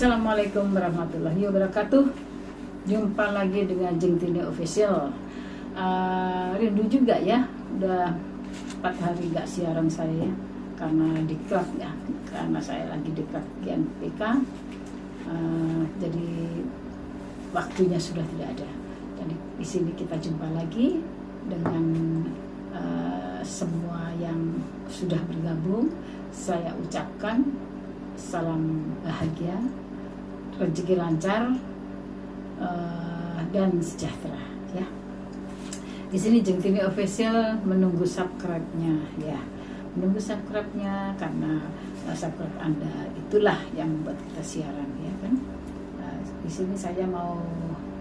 Assalamualaikum warahmatullahi wabarakatuh. Jumpa lagi dengan Jeng Tini Official. Rindu juga ya, udah 4 hari gak siaran saya ya, karena diklat ya, karena saya lagi diklat GNPK. Jadi waktunya sudah tidak ada. Jadi di sini kita jumpa lagi dengan semua yang sudah bergabung. Saya ucapkan salam bahagia, rezeki lancar, dan sejahtera ya. Di sini Jeng Tini Official menunggu subscribe-nya ya, menunggu subscribe-nya karena subscribe Anda itulah yang membuat kita siaran ya kan. Di sini saya mau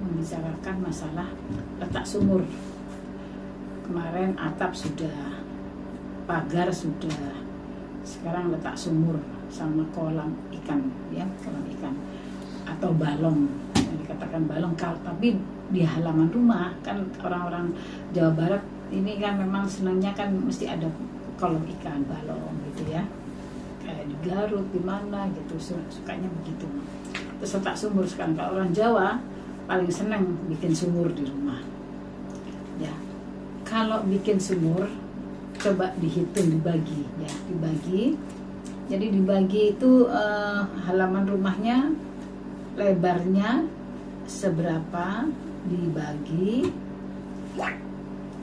membicarakan masalah letak sumur. Kemarin atap sudah, pagar sudah, sekarang letak sumur sama kolam ikan ya, kolam ikan atau balong, yang dikatakan balong tapi di halaman rumah kan. Orang-orang Jawa Barat ini kan memang senangnya kan mesti ada kolam ikan, balong gitu ya, kayak di Garut di mana gitu, sukanya begitu. Terus letak sumur sekarang, kalau orang Jawa paling senang bikin sumur di rumah ya. Kalau bikin sumur coba dihitung, dibagi ya, dibagi. Jadi dibagi itu halaman rumahnya lebarnya seberapa, dibagi.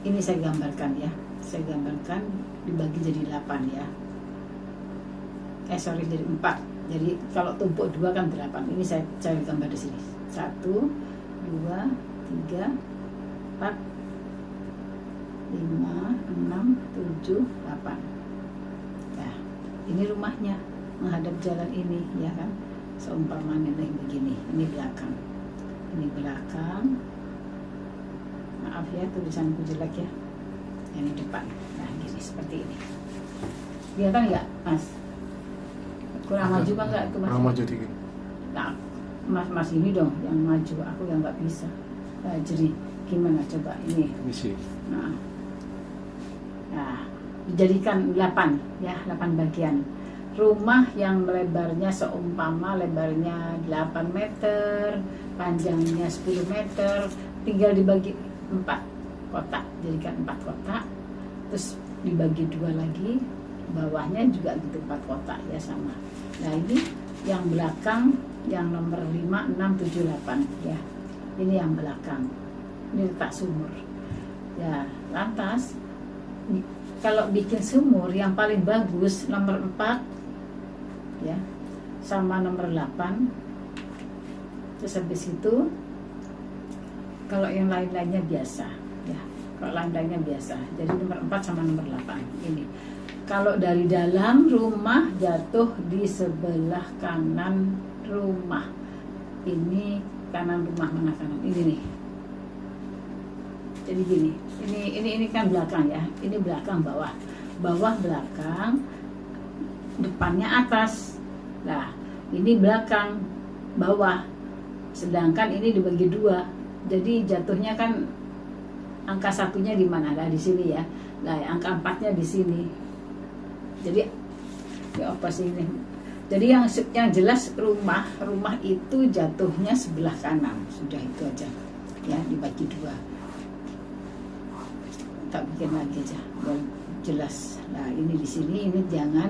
Ini saya gambarkan ya, saya gambarkan dibagi jadi 8 ya. Jadi 4. Jadi kalau tumpuk 2 kan 8. Ini saya gambar di sini. 1, 2, 3, 4, 5, 6, 7, 8. Nah, ini rumahnya menghadap jalan ini ya kan. Seumpamanya begini, ini belakang. Ini belakang. Maaf ya tulisanku jelek ya. Ini depan. Nah, gini seperti ini. Kelihatan nggak, Mas? Kurang maju kan nggak itu Mas? Kurang maju dikit. Nah, Mas ini dong yang maju, aku yang nggak bisa. Jadi gimana coba ini? Misi. Nah, dijadikan 8 ya, 8 bagian. Rumah yang lebarnya seumpama lebarnya 8 meter, panjangnya 10 meter, tinggal dibagi 4 kotak, jadikan 4 kotak. Terus dibagi 2 lagi, bawahnya juga gitu 4 kotak ya sama. Nah, ini yang belakang yang nomor 5, 6, 7, 8 ya. Ini yang belakang. Ini letak sumur. Ya, lantas kalau bikin sumur yang paling bagus nomor 4 ya, sama nomor 8. Terus habis itu kalau yang lain-lainnya biasa ya, kalau lain-lainnya biasa. Jadi nomor 4 sama nomor 8 ini. Kalau dari dalam rumah jatuh di sebelah kanan rumah. Ini kanan rumah, mana kanan? Ini nih. Jadi gini, ini kan belakang ya, ini belakang bawah, belakang, depannya atas. Nah, ini belakang bawah, sedangkan ini dibagi 2, jadi jatuhnya kan angka 1-nya di mana? Nah, di sini ya. Nah, angka 4-nya di sini. Jadi ya apa sih ini? Jadi yang jelas rumah itu jatuhnya sebelah kanan. Sudah itu aja ya, dibagi 2. Tak bikin lagi aja biar jelas. Nah, ini di sini, ini jangan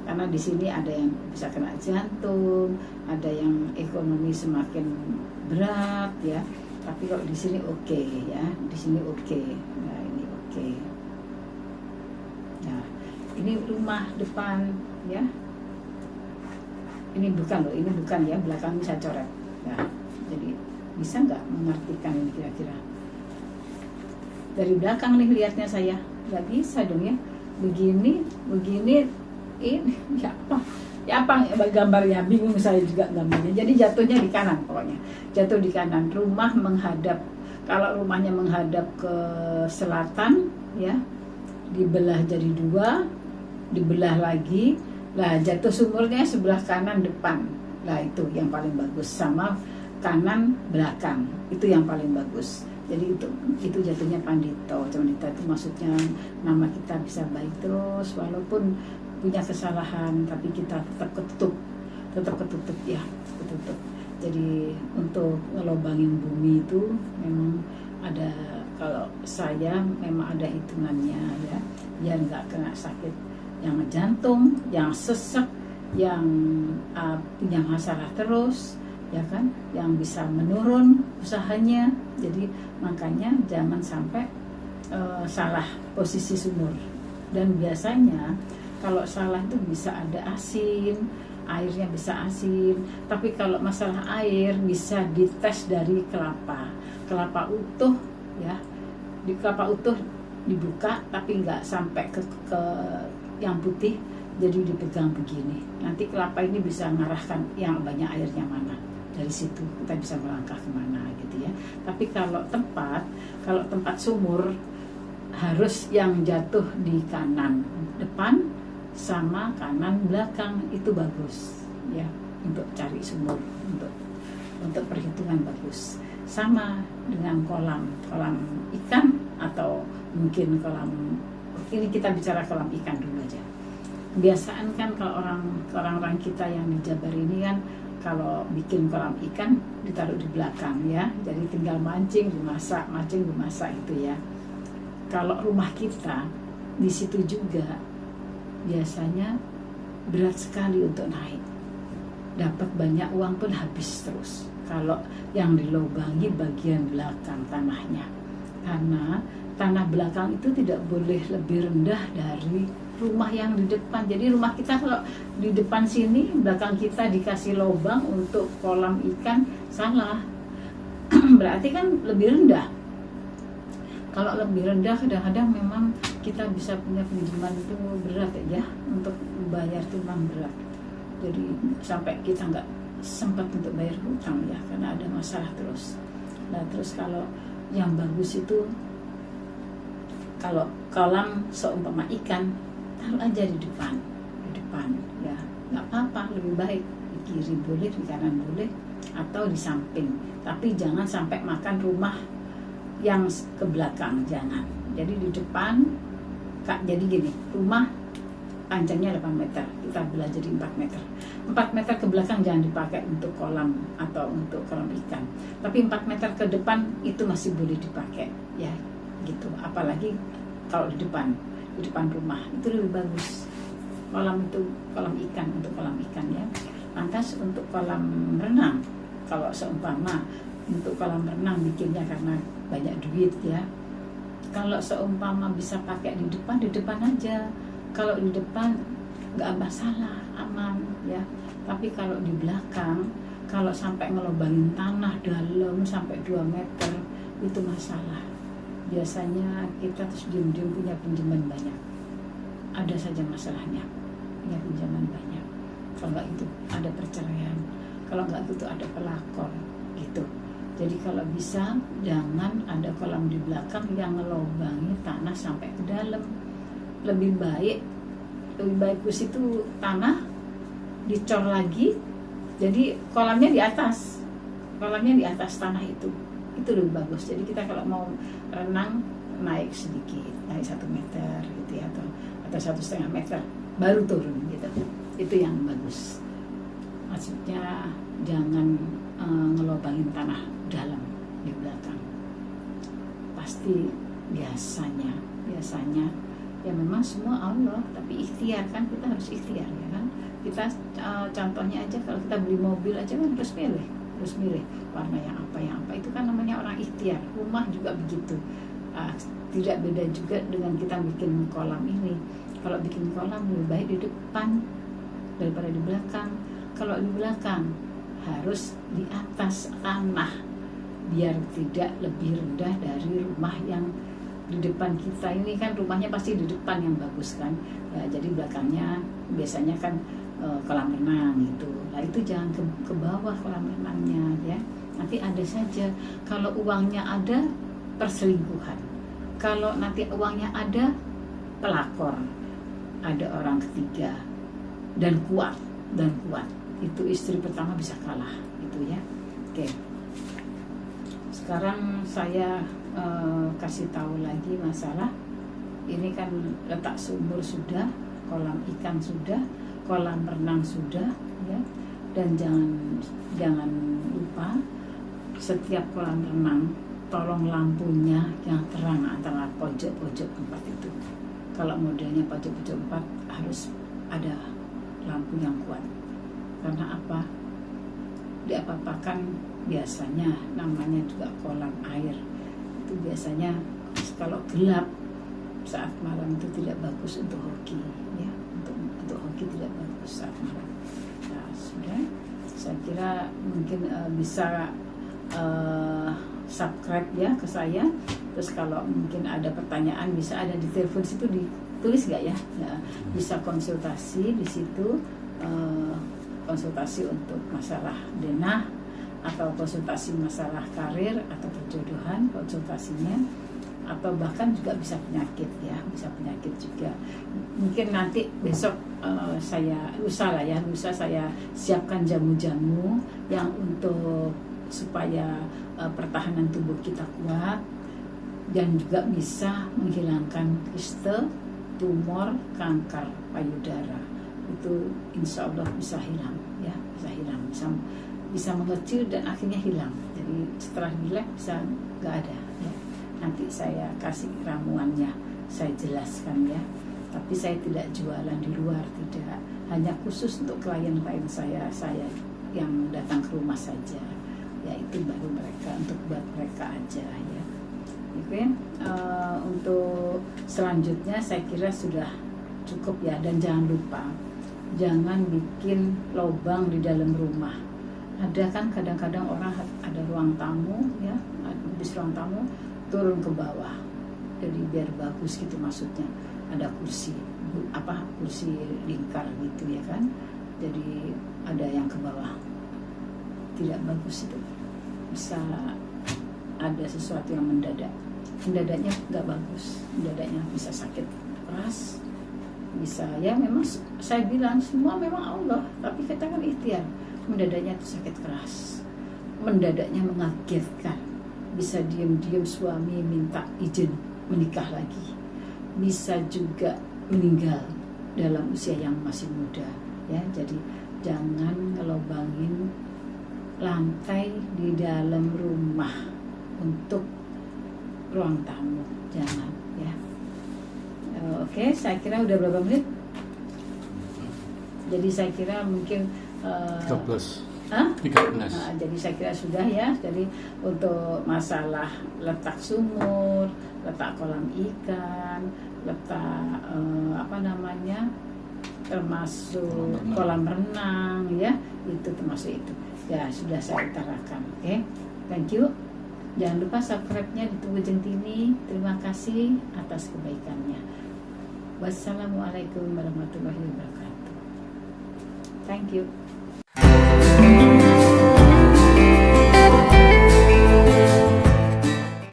karena di sini ada yang bisa kena jantung, ada yang ekonomi semakin berat ya. Tapi kalau di sini oke ya, di sini oke. Nah, ini oke. Nah, ini rumah depan ya. Ini bukan loh, ini bukan ya, belakang saya coret. Nah, jadi bisa nggak mengartikan ini kira-kira? Dari belakang nih lihatnya saya nggak bisa dong ya, begini ini ya apa gambarnya, bingung saya juga gambarnya. Jadi jatuhnya di kanan, pokoknya jatuh di kanan. Rumah menghadap, kalau rumahnya menghadap ke selatan ya, dibelah jadi 2, dibelah lagi. Lah jatuh sumurnya sebelah kanan depan. Lah itu yang paling bagus, sama kanan belakang itu yang paling bagus. Jadi itu jatuhnya Pandito. Pandito itu maksudnya nama kita bisa baik terus walaupun punya kesalahan, tapi kita tetap ketutup tetap ketutup ya, ketutup. Jadi untuk ngelobangin bumi itu memang ada, kalau saya memang ada hitungannya ya, biar nggak kena sakit yang jantung, yang sesek, yang punya masalah terus ya kan, yang bisa menurun usahanya. Jadi makanya jangan sampai salah posisi sumur. Dan biasanya kalau salah itu bisa ada asin, airnya bisa asin. Tapi kalau masalah air bisa dites dari kelapa utuh ya, di kelapa utuh dibuka tapi nggak sampai ke yang putih, jadi dipegang begini. Nanti kelapa ini bisa mengarahkan yang banyak airnya mana, dari situ kita bisa melangkah kemana gitu ya. Tapi kalau tempat sumur harus yang jatuh di kanan depan sama kanan belakang, itu bagus ya untuk cari sumur, untuk perhitungan bagus. Sama dengan kolam ikan, atau mungkin kolam, ini kita bicara kolam ikan dulu aja. Kebiasaan kan kalau orang-orang kita yang di Jabar ini kan, kalau bikin kolam ikan ditaruh di belakang ya, jadi tinggal mancing dimasak itu ya. Kalau rumah kita di situ juga biasanya berat sekali untuk naik, dapat banyak uang pun habis terus kalau yang dilobangi bagian belakang tanahnya, karena tanah belakang itu tidak boleh lebih rendah dari rumah yang di depan. Jadi rumah kita kalau di depan sini, belakang kita dikasih lubang untuk kolam ikan, salah. Berarti kan lebih rendah. Kalau lebih rendah, kadang-kadang memang kita bisa punya pinjaman itu berat ya, untuk bayar itu memang berat. Jadi sampai kita nggak sempat untuk bayar hutang ya, karena ada masalah terus. Nah terus kalau yang bagus itu, kalau kolam seumpama ikan, taruh aja di depan ya, nggak apa-apa, lebih baik di kiri boleh, di kanan boleh, atau di samping. Tapi jangan sampai makan rumah yang ke belakang, jangan. Jadi di depan, jadi gini, rumah panjangnya 8 meter, kita belah jadi 4 meter. 4 meter ke belakang jangan dipakai untuk kolam atau untuk kolam ikan. Tapi 4 meter ke depan itu masih boleh dipakai ya, gitu. Apalagi kalau di depan rumah itu lebih bagus. Kolam itu kolam ikan, untuk kolam ikan ya. Lantas untuk kolam renang, kalau seumpama untuk kolam renang bikinnya karena banyak duit ya. Kalau seumpama bisa pakai di depan aja. Kalau di depan nggak masalah, aman ya. Tapi kalau di belakang, kalau sampai ngelobangin tanah dalam sampai 2 meter, itu masalah. Biasanya kita terus diam-diam punya pinjaman banyak. Ada saja masalahnya, punya pinjaman banyak. Kalau nggak itu ada perceraian, kalau nggak itu ada pelakor gitu. Jadi kalau bisa jangan ada kolam di belakang yang ngelobangi tanah sampai ke dalam. Lebih baik ke situ tanah dicor lagi, jadi kolamnya di atas tanah itu lebih bagus. Jadi kita kalau mau renang naik sedikit, naik 1 meter gitu ya, atau 1,5 meter baru turun gitu. Itu yang bagus. Maksudnya jangan ngelobangin tanah dalam di belakang. Pasti biasanya ya memang semua Allah, tapi ikhtiar kan, kita harus ikhtiar ya kan. Kita contohnya aja, kalau kita beli mobil aja kan harus milih warna yang apa, itu kan namanya orang ikhtiar. Rumah juga begitu, tidak beda juga dengan kita bikin kolam ini. Kalau bikin kolam lebih baik di depan daripada di belakang. Kalau di belakang harus di atas tanah, biar tidak lebih rendah dari rumah yang di depan kita. Ini kan rumahnya pasti di depan yang bagus kan ya, jadi belakangnya biasanya kan kolam renang gitu. Nah itu jangan ke bawah kolam renangnya ya, nanti ada saja. Kalau uangnya ada, perselingkuhan. Kalau nanti uangnya ada, pelakor, ada orang ketiga, dan kuat, itu istri pertama bisa kalah gitu ya. Oke, sekarang saya kasih tahu lagi masalah ini kan. Letak sumur sudah, kolam ikan sudah, kolam renang sudah ya. Dan jangan lupa setiap kolam renang tolong lampunya yang terang antara pojok-pojok tempat itu. Kalau modelnya pojok-pojok tempat harus ada lampu yang kuat. Karena apa? Diapa-apakan biasanya namanya juga kolam air. Itu biasanya kalau gelap saat malam itu tidak bagus untuk hoki, ya. Untuk hoki tidak bagus saat malam. Nah, sudah. Saya kira mungkin bisa subscribe ya ke saya. Terus kalau mungkin ada pertanyaan bisa ada di telepon situ, ditulis nggak ya? Ya, bisa konsultasi di situ, konsultasi untuk masalah denah atau konsultasi masalah karir atau perjodohan konsultasinya, atau bahkan juga bisa penyakit ya, bisa penyakit juga. Mungkin nanti besok lusa saya siapkan jamu-jamu yang untuk supaya pertahanan tubuh kita kuat dan juga bisa menghilangkan kiste, tumor, kanker payudara. Itu insya Allah bisa hilang ya, bisa mengecil dan akhirnya hilang. Jadi setelah relax bisa nggak ada ya. Nanti saya kasih ramuannya, saya jelaskan ya. Tapi saya tidak jualan di luar, tidak. Hanya khusus untuk klien-klien saya yang datang ke rumah saja. Ya itu baru mereka, untuk buat mereka aja ya. Oke, untuk selanjutnya saya kira sudah cukup ya. Dan jangan lupa, jangan bikin lubang di dalam rumah. Ada kan kadang-kadang orang ada ruang tamu ya, habis ruang tamu turun ke bawah, jadi biar bagus gitu maksudnya. Ada kursi lingkar gitu ya kan, jadi ada yang ke bawah, tidak bagus itu. Bisa ada sesuatu yang mendadaknya nggak bagus, mendadaknya bisa sakit keras, bisa ya. Memang saya bilang semua memang Allah, tapi kita kan ikhtiar. Mendadaknya itu sakit keras, mendadaknya mengagetkan, bisa diam-diam suami minta izin menikah lagi, bisa juga meninggal dalam usia yang masih muda ya. Jadi jangan ngelobangin lantai di dalam rumah untuk ruang tamu, jangan ya. Oke, saya kira udah berapa menit? Jadi saya kira mungkin 13. Jadi saya kira sudah ya. Jadi untuk masalah letak sumur, letak kolam ikan, letak termasuk kolam renang ya, itu termasuk itu ya, sudah saya utarakan. Oke, thank you. Jangan lupa subscribe-nya di Tunggu Jengtini. Terima kasih atas kebaikannya. Wassalamualaikum warahmatullahi wabarakatuh. Thank you.